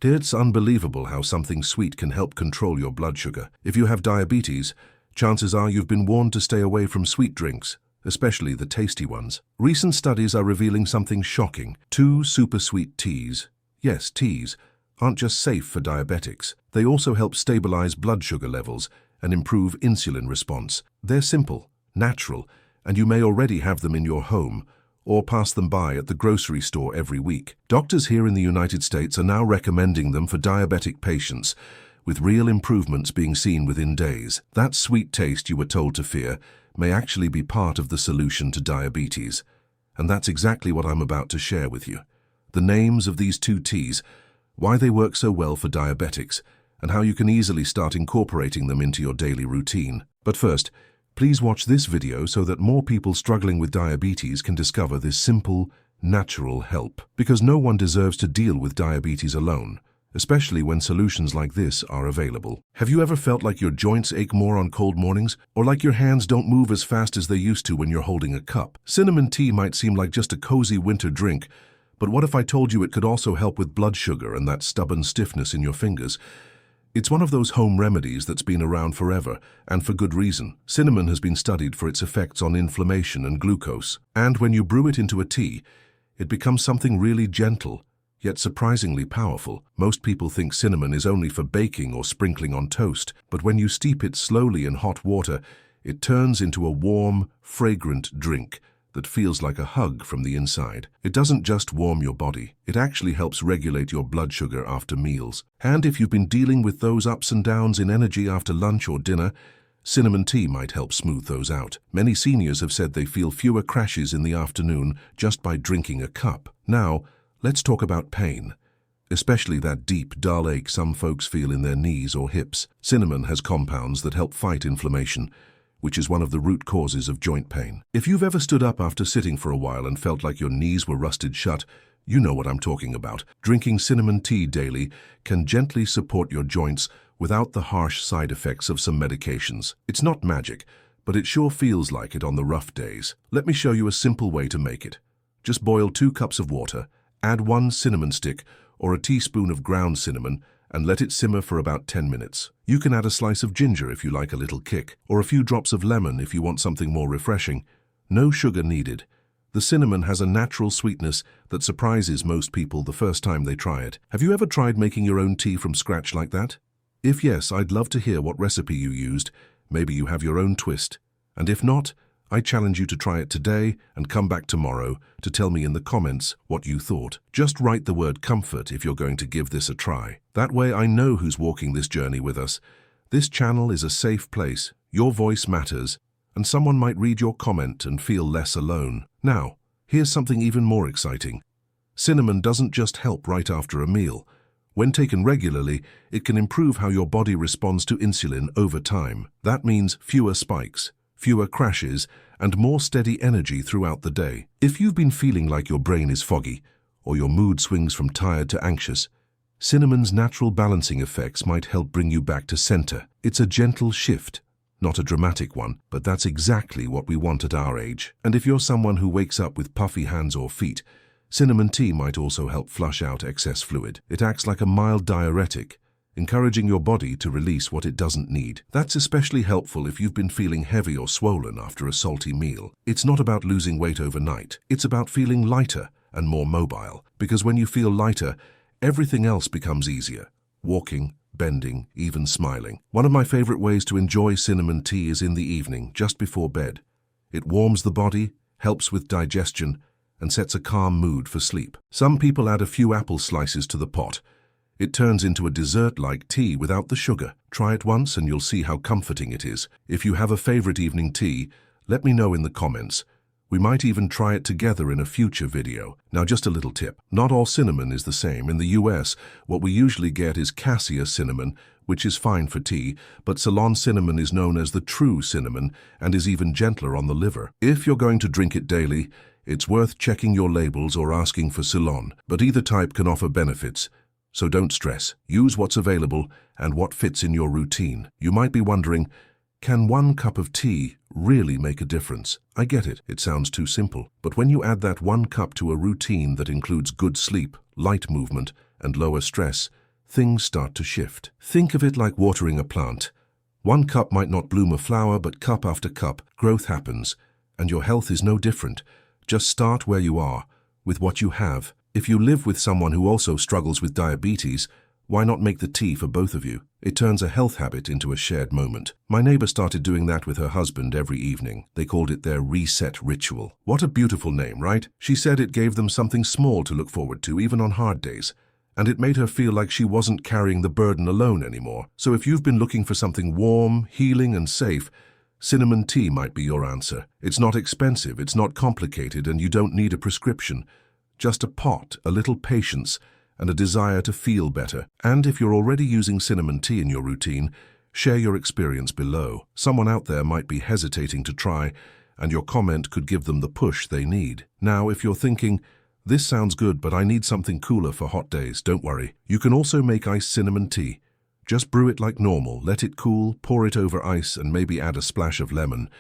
It's unbelievable how something sweet can help control your blood sugar. If you have diabetes, chances are you've been warned to stay away from sweet drinks, especially the tasty ones. Recent studies are revealing something shocking. 2 super sweet teas, yes, teas, aren't just safe for diabetics. They also help stabilize blood sugar levels and improve insulin response. They're simple, natural, and you may already have them in your home or pass them by at the grocery store every week. Doctors here in the United States are now recommending them for diabetic patients, with real improvements being seen within days. That sweet taste you were told to fear may actually be part of the solution to diabetes. And that's exactly what I'm about to share with you. The names of these 2 teas, why they work so well for diabetics, and how you can easily start incorporating them into your daily routine. But first, please watch this video so that more people struggling with diabetes can discover this simple, natural help. Because no one deserves to deal with diabetes alone, especially when solutions like this are available. Have you ever felt like your joints ache more on cold mornings, or like your hands don't move as fast as they used to when you're holding a cup? Cinnamon tea might seem like just a cozy winter drink, but what if I told you it could also help with blood sugar and that stubborn stiffness in your fingers? It's one of those home remedies that's been around forever, and for good reason. Cinnamon has been studied for its effects on inflammation and glucose. And when you brew it into a tea, it becomes something really gentle, yet surprisingly powerful. Most people think cinnamon is only for baking or sprinkling on toast, but when you steep it slowly in hot water, it turns into a warm, fragrant drink that feels like a hug from the inside. It doesn't just warm your body, it actually helps regulate your blood sugar after meals. And if you've been dealing with those ups and downs in energy after lunch or dinner, cinnamon tea might help smooth those out. Many seniors have said they feel fewer crashes in the afternoon just by drinking a cup. Now, let's talk about pain, especially that deep, dull ache some folks feel in their knees or hips. Cinnamon has compounds that help fight inflammation, which is one of the root causes of joint pain. If you've ever stood up after sitting for a while and felt like your knees were rusted shut, you know what I'm talking about. Drinking cinnamon tea daily can gently support your joints without the harsh side effects of some medications. It's not magic, but it sure feels like it on the rough days. Let me show you a simple way to make it. Just boil 2 cups of water, add 1 cinnamon stick or a teaspoon of ground cinnamon, and let it simmer for about 10 minutes. You can add a slice of ginger if you like a little kick, or a few drops of lemon if you want something more refreshing. No sugar needed. The cinnamon has a natural sweetness that surprises most people the first time they try it. Have you ever tried making your own tea from scratch like that? If yes, I'd love to hear what recipe you used. Maybe you have your own twist. And if not, I challenge you to try it today and come back tomorrow to tell me in the comments what you thought. Just write the word comfort if you're going to give this a try. That way I know who's walking this journey with us. This channel is a safe place, your voice matters, and someone might read your comment and feel less alone. Now, here's something even more exciting. Cinnamon doesn't just help right after a meal. When taken regularly, it can improve how your body responds to insulin over time. That means fewer spikes, fewer crashes, and more steady energy throughout the day. If you've been feeling like your brain is foggy, or your mood swings from tired to anxious, cinnamon's natural balancing effects might help bring you back to center. It's a gentle shift, not a dramatic one, but that's exactly what we want at our age. And if you're someone who wakes up with puffy hands or feet, cinnamon tea might also help flush out excess fluid. It acts like a mild diuretic, encouraging your body to release what it doesn't need. That's especially helpful if you've been feeling heavy or swollen after a salty meal. It's not about losing weight overnight. It's about feeling lighter and more mobile. Because when you feel lighter, everything else becomes easier. Walking, bending, even smiling. One of my favorite ways to enjoy cinnamon tea is in the evening, just before bed. It warms the body, helps with digestion, and sets a calm mood for sleep. Some people add a few apple slices to the pot. It turns into a dessert-like tea without the sugar. Try it once and you'll see how comforting it is. If you have a favorite evening tea, let me know in the comments. We might even try it together in a future video. Now just a little tip. Not all cinnamon is the same. In the US, what we usually get is cassia cinnamon, which is fine for tea, but Ceylon cinnamon is known as the true cinnamon and is even gentler on the liver. If you're going to drink it daily, it's worth checking your labels or asking for Ceylon, but either type can offer benefits. So don't stress. Use what's available and what fits in your routine. You might be wondering, can 1 cup of tea really make a difference? I get it, it sounds too simple. But when you add that 1 cup to a routine that includes good sleep, light movement, and lower stress, things start to shift. Think of it like watering a plant. One cup might not bloom a flower, but cup after cup, growth happens. And your health is no different. Just start where you are, with what you have. If you live with someone who also struggles with diabetes, why not make the tea for both of you? It turns a health habit into a shared moment. My neighbor started doing that with her husband every evening. They called it their reset ritual. What a beautiful name, right? She said it gave them something small to look forward to, even on hard days. And it made her feel like she wasn't carrying the burden alone anymore. So if you've been looking for something warm, healing, and safe, cinnamon tea might be your answer. It's not expensive, it's not complicated, and you don't need a prescription. Just a pot, a little patience, and a desire to feel better. And if you're already using cinnamon tea in your routine, share your experience below. Someone out there might be hesitating to try, and your comment could give them the push they need. Now, if you're thinking, this sounds good, but I need something cooler for hot days, don't worry. You can also make iced cinnamon tea. Just brew it like normal, let it cool, pour it over ice, and maybe add a splash of lemon.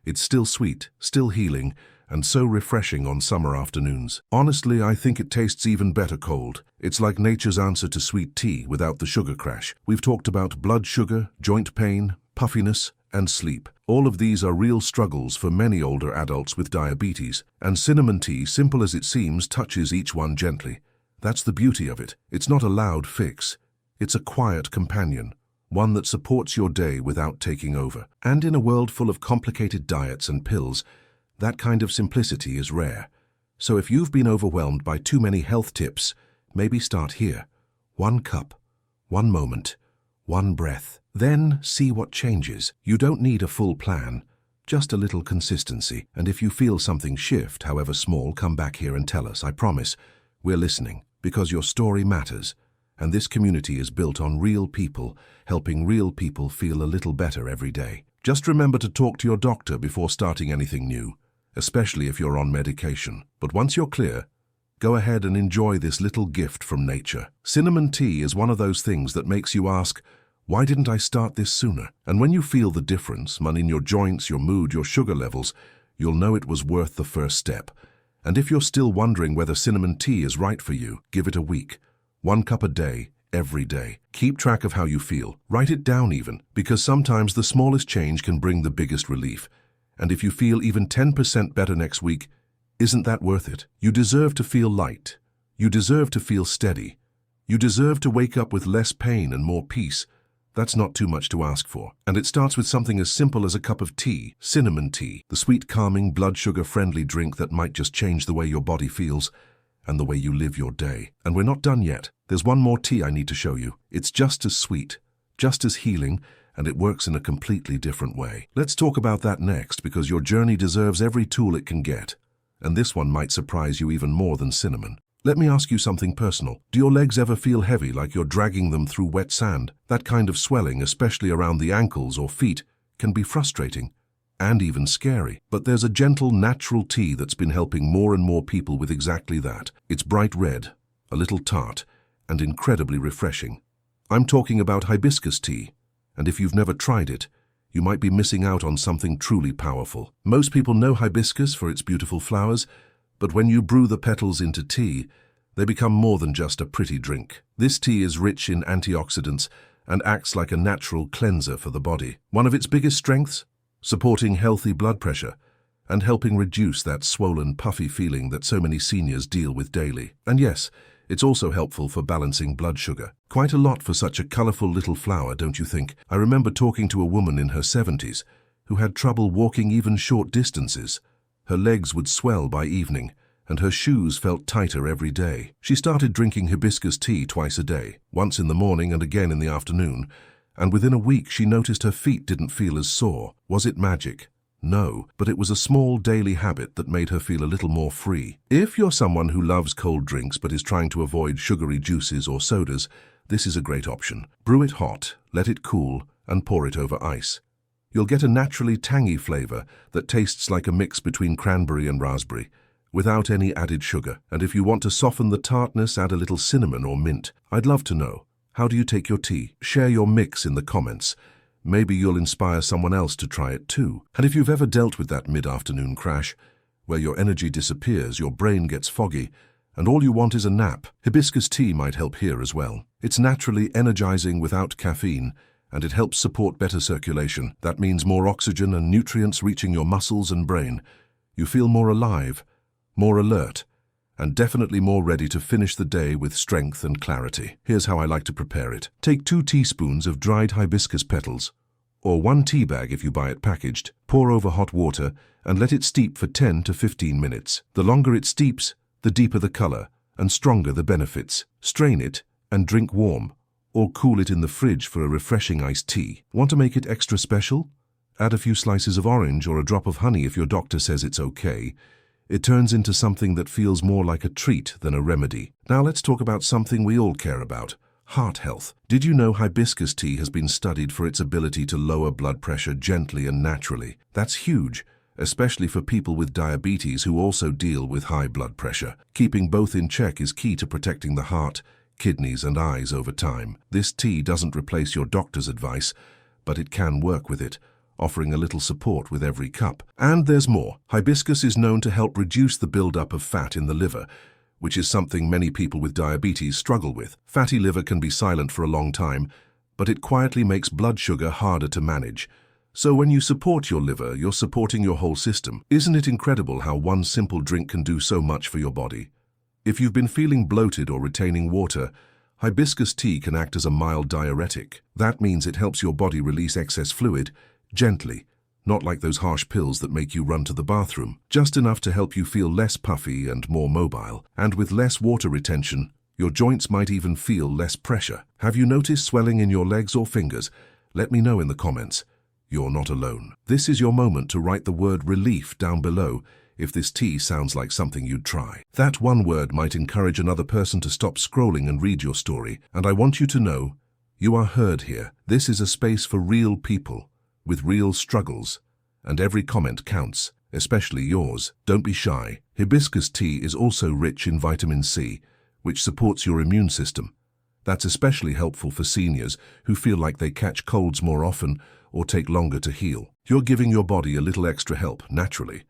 It's still sweet, still healing, and so refreshing on summer afternoons. Honestly, I think it tastes even better cold. It's like nature's answer to sweet tea without the sugar crash. We've talked about blood sugar, joint pain, puffiness, and sleep. All of these are real struggles for many older adults with diabetes, and cinnamon tea, simple as it seems, touches each one gently. That's the beauty of it. It's not a loud fix. It's a quiet companion, one that supports your day without taking over. And in a world full of complicated diets and pills, that kind of simplicity is rare. So if you've been overwhelmed by too many health tips, maybe start here. One cup, one moment, one breath. Then see what changes. You don't need a full plan, just a little consistency. And if you feel something shift, however small, come back here and tell us. I promise, we're listening, because your story matters. And this community is built on real people, helping real people feel a little better every day. Just remember to talk to your doctor before starting anything new, especially if you're on medication. But once you're clear, go ahead and enjoy this little gift from nature. Cinnamon tea is one of those things that makes you ask, why didn't I start this sooner? And when you feel the difference, in your joints, your mood, your sugar levels, you'll know it was worth the first step. And if you're still wondering whether cinnamon tea is right for you, give it a week. 1 cup a day, every day. Keep track of how you feel. Write it down even, because sometimes the smallest change can bring the biggest relief. And if you feel even 10% better next week, isn't that worth it? You deserve to feel light. You deserve to feel steady. You deserve to wake up with less pain and more peace. That's not too much to ask for. And it starts with something as simple as a cup of tea, cinnamon tea, the sweet, calming, blood sugar-friendly drink that might just change the way your body feels and the way you live your day. And we're not done yet. There's one more tea I need to show you. It's just as sweet, just as healing, and it works in a completely different way. Let's talk about that next, because your journey deserves every tool it can get. And this one might surprise you even more than cinnamon. Let me ask you something personal. Do your legs ever feel heavy, like you're dragging them through wet sand? That kind of swelling, especially around the ankles or feet, can be frustrating and even scary. But there's a gentle, natural tea that's been helping more and more people with exactly that. It's bright red, a little tart, and incredibly refreshing. I'm talking about hibiscus tea, and if you've never tried it, you might be missing out on something truly powerful. Most people know hibiscus for its beautiful flowers, but when you brew the petals into tea, they become more than just a pretty drink. This tea is rich in antioxidants and acts like a natural cleanser for the body. One of its biggest strengths? Supporting healthy blood pressure and helping reduce that swollen, puffy feeling that so many seniors deal with daily. And yes, it's also helpful for balancing blood sugar. Quite a lot for such a colorful little flower, don't you think? I remember talking to a woman in her 70s who had trouble walking even short distances. Her legs would swell by evening, and her shoes felt tighter every day. She started drinking hibiscus tea twice a day, once in the morning and again in the afternoon, and within a week she noticed her feet didn't feel as sore. Was it magic? No, but it was a small daily habit that made her feel a little more free. If you're someone who loves cold drinks but is trying to avoid sugary juices or sodas, this is a great option. Brew it hot, let it cool, and pour it over ice. You'll get a naturally tangy flavor that tastes like a mix between cranberry and raspberry, without any added sugar. And if you want to soften the tartness, add a little cinnamon or mint. I'd love to know, how do you take your tea? Share your mix in the comments. Maybe you'll inspire someone else to try it too. And if you've ever dealt with that mid-afternoon crash, where your energy disappears, your brain gets foggy, and all you want is a nap. Hibiscus tea might help here as well. It's naturally energizing without caffeine, and it helps support better circulation. That means more oxygen and nutrients reaching your muscles and brain. You feel more alive, more alert, and definitely more ready to finish the day with strength and clarity. Here's how I like to prepare it. Take 2 teaspoons of dried hibiscus petals, or 1 tea bag if you buy it packaged. Pour over hot water and let it steep for 10 to 15 minutes. The longer it steeps, the deeper the color and stronger the benefits. Strain it and drink warm, or cool it in the fridge for a refreshing iced tea. Want to make it extra special? Add a few slices of orange or a drop of honey if your doctor says it's okay. It turns into something that feels more like a treat than a remedy. Now let's talk about something we all care about: heart health. Did you know hibiscus tea has been studied for its ability to lower blood pressure gently and naturally? That's huge, especially for people with diabetes who also deal with high blood pressure. Keeping both in check is key to protecting the heart, kidneys, and eyes over time. This tea doesn't replace your doctor's advice, but it can work with it, offering a little support with every cup. And there's more. Hibiscus is known to help reduce the buildup of fat in the liver, which is something many people with diabetes struggle with. Fatty liver can be silent for a long time, but it quietly makes blood sugar harder to manage. So when you support your liver, you're supporting your whole system. Isn't it incredible how one simple drink can do so much for your body? If you've been feeling bloated or retaining water, hibiscus tea can act as a mild diuretic. That means it helps your body release excess fluid gently, not like those harsh pills that make you run to the bathroom. Just enough to help you feel less puffy and more mobile. And with less water retention, your joints might even feel less pressure. Have you noticed swelling in your legs or fingers? Let me know in the comments. You're not alone. This is your moment to write the word relief down below if this tea sounds like something you'd try. That one word might encourage another person to stop scrolling and read your story. And I want you to know, you are heard here. This is a space for real people, with real struggles, and every comment counts, especially yours. Don't be shy. Hibiscus tea is also rich in vitamin C, which supports your immune system. That's especially helpful for seniors who feel like they catch colds more often or take longer to heal. You're giving your body a little extra help, naturally,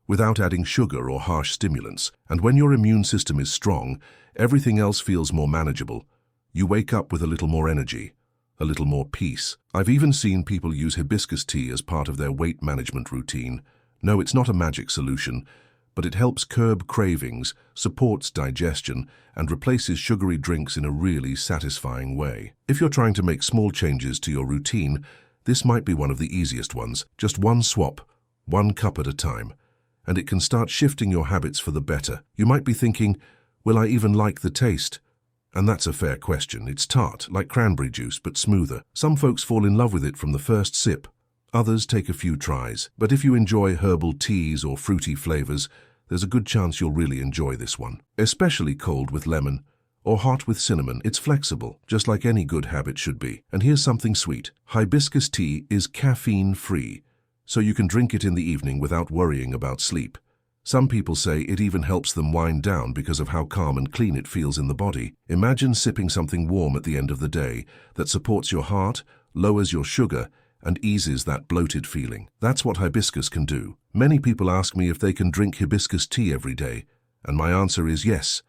without adding sugar or harsh stimulants. And when your immune system is strong, everything else feels more manageable. You wake up with a little more energy, a little more peace. I've even seen people use hibiscus tea as part of their weight management routine. No, it's not a magic solution, but it helps curb cravings, supports digestion, and replaces sugary drinks in a really satisfying way. If you're trying to make small changes to your routine, this might be one of the easiest ones. Just one swap, 1 cup at a time, and it can start shifting your habits for the better. You might be thinking, will I even like the taste? And that's a fair question. It's tart, like cranberry juice, but smoother. Some folks fall in love with it from the first sip. Others take a few tries. But if you enjoy herbal teas or fruity flavors, there's a good chance you'll really enjoy this one. Especially cold with lemon or hot with cinnamon. It's flexible, just like any good habit should be. And here's something sweet. Hibiscus tea is caffeine-free, so you can drink it in the evening without worrying about sleep. Some people say it even helps them wind down because of how calm and clean it feels in the body. Imagine sipping something warm at the end of the day that supports your heart, lowers your sugar, and eases that bloated feeling. That's what hibiscus can do. Many people ask me if they can drink hibiscus tea every day, and my answer is yes.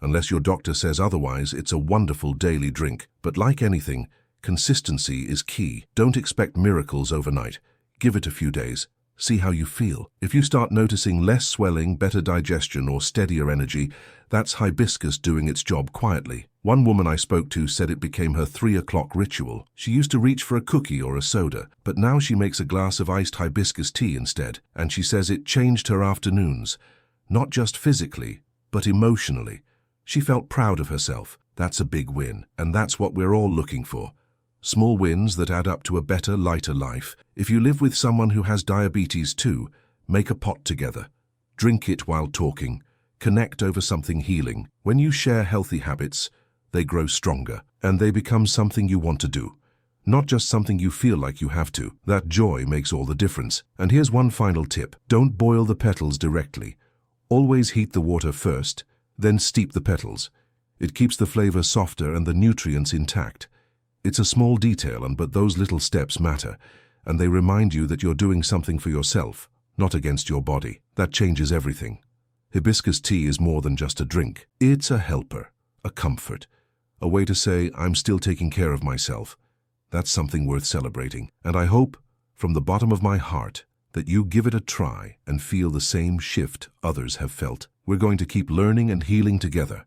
Unless your doctor says otherwise, it's a wonderful daily drink. But like anything, consistency is key. Don't expect miracles overnight. Give it a few days. See how you feel. If you start noticing less swelling, better digestion, or steadier energy, that's hibiscus doing its job quietly. One woman I spoke to said it became her 3 o'clock ritual. She used to reach for a cookie or a soda, but now she makes a glass of iced hibiscus tea instead. And she says it changed her afternoons, not just physically, but emotionally. She felt proud of herself. That's a big win, and that's what we're all looking for. Small wins that add up to a better, lighter life. If you live with someone who has diabetes too, make a pot together. Drink it while talking. Connect over something healing. When you share healthy habits, they grow stronger, and they become something you want to do, not just something you feel like you have to. That joy makes all the difference. And here's one final tip. Don't boil the petals directly. Always heat the water first, then steep the petals. It keeps the flavor softer and the nutrients intact. It's a small detail, but those little steps matter, and they remind you that you're doing something for yourself, not against your body. That changes everything. Hibiscus tea is more than just a drink. It's a helper, a comfort, a way to say, I'm still taking care of myself. That's something worth celebrating. And I hope, from the bottom of my heart, that you give it a try and feel the same shift others have felt. We're going to keep learning and healing together.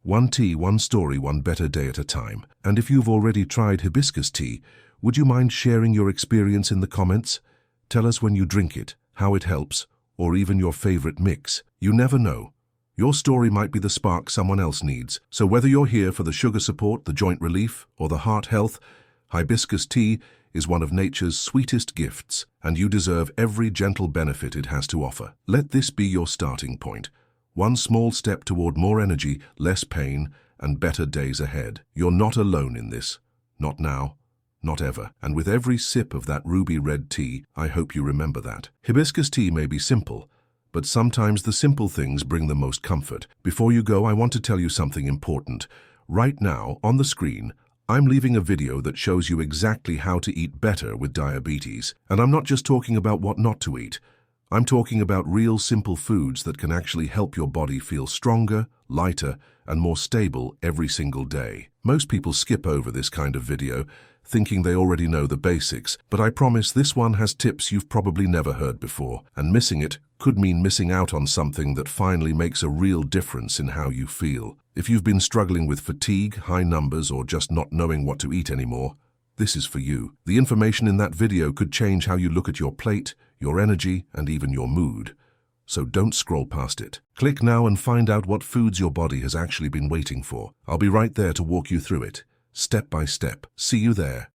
One tea, one story, one better day at a time. And if you've already tried hibiscus tea, would you mind sharing your experience in the comments? Tell us when you drink it, how it helps, or even your favorite mix. You never know. Your story might be the spark someone else needs. So whether you're here for the sugar support, the joint relief, or the heart health, hibiscus tea is one of nature's sweetest gifts, and you deserve every gentle benefit it has to offer. Let this be your starting point. One small step toward more energy, less pain, and better days ahead. You're not alone in this. Not now. Not ever. And with every sip of that ruby red tea, I hope you remember that. Hibiscus tea may be simple, but sometimes the simple things bring the most comfort. Before you go, I want to tell you something important. Right now, on the screen, I'm leaving a video that shows you exactly how to eat better with diabetes. And I'm not just talking about what not to eat. I'm talking about real simple foods that can actually help your body feel stronger, lighter, and more stable every single day. Most people skip over this kind of video, thinking they already know the basics, but I promise this one has tips you've probably never heard before, and missing it could mean missing out on something that finally makes a real difference in how you feel. If you've been struggling with fatigue, high numbers, or just not knowing what to eat anymore, this is for you. The information in that video could change how you look at your plate, your energy, and even your mood. So don't scroll past it. Click now and find out what foods your body has actually been waiting for. I'll be right there to walk you through it, step by step. See you there.